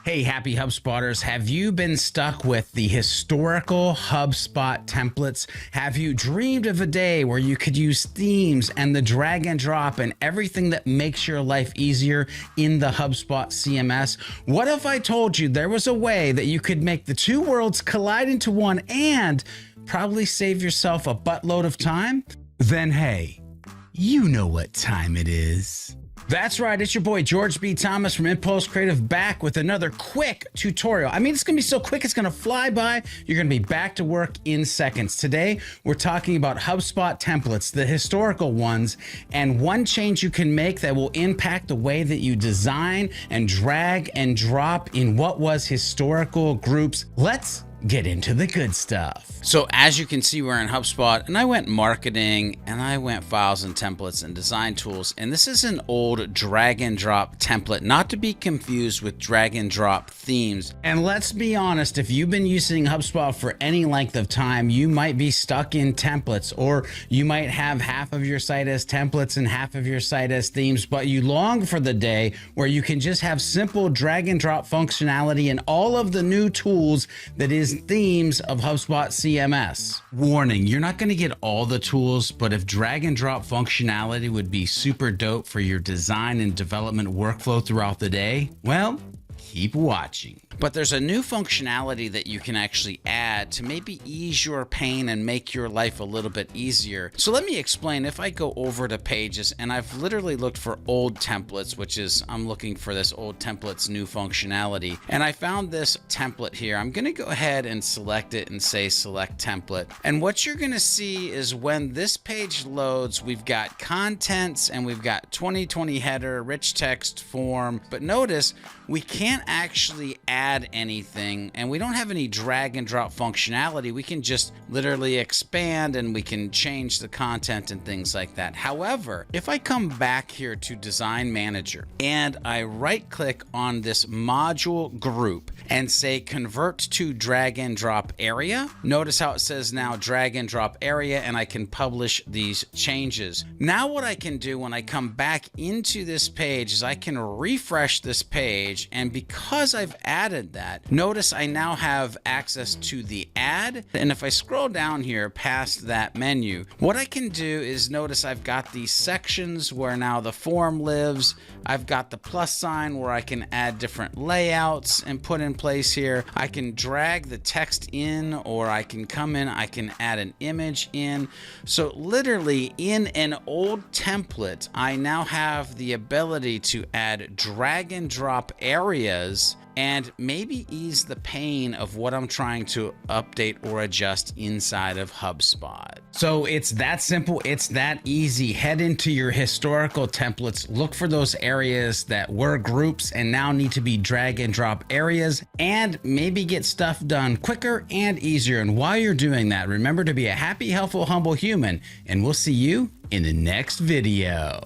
Hey, happy HubSpotters. Have you been stuck with the historical HubSpot templates? Have you dreamed of a day where you could use themes and the drag and drop and everything that makes your life easier in the HubSpot CMS? What if I told you there was a way that you could make the two worlds collide into one and probably save yourself a buttload of time? Then hey, you know what time it is. That's right, it's your boy George B. Thomas from Impulse Creative back with another quick tutorial. I mean, it's gonna be so quick, it's gonna fly by. You're gonna be back to work in seconds. Today, we're talking about HubSpot templates, the historical ones, and one change you can make that will impact the way that you design and drag and drop in what was historical groups. Let's get into the good stuff. So as you can see, we're in HubSpot and I went marketing and I went files and templates and design tools. And this is an old drag and drop template, not to be confused with drag and drop themes. And let's be honest, if you've been using HubSpot for any length of time, you might be stuck in templates, or you might have half of your site as templates and half of your site as themes, but you long for the day where you can just have simple drag and drop functionality and all of the new tools that is themes of HubSpot CMS. Warning, you're not going to get all the tools, but if drag and drop functionality would be super dope for your design and development workflow throughout the day, well, keep watching. But there's a new functionality that you can actually add to maybe ease your pain and make your life a little bit easier. So let me explain. If I go over to pages and I've literally looked for old templates, which is I'm looking for this old templates new functionality, and I found this template here. I'm going to go ahead and select it and say select template. And what you're going to see is when this page loads, we've got contents and we've got 2020 header, rich text form, but notice we can't actually add anything and we don't have any drag and drop functionality. We can just literally expand and we can change the content and things like that. However, if I come back here to Design Manager and I right click on this module group and say convert to drag and drop area, notice how it says now drag and drop area, and I can publish these changes. Now what I can do when I come back into this page is I can refresh this page, and because I've added that, notice I now have access to the add. And if I scroll down here past that menu, what I can do is notice I've got these sections where now the form lives. I've got the plus sign where I can add different layouts and put in place here. I can drag the text in, or I can come in, I can add an image in. So literally in an old template, I now have the ability to add drag and drop areas and maybe ease the pain of what I'm trying to update or adjust inside of HubSpot. So it's that simple, it's that easy. Head into your historical templates, look for those areas that were groups and now need to be drag and drop areas, and maybe get stuff done quicker and easier. And while you're doing that, remember to be a happy, helpful, humble human, and we'll see you in the next video.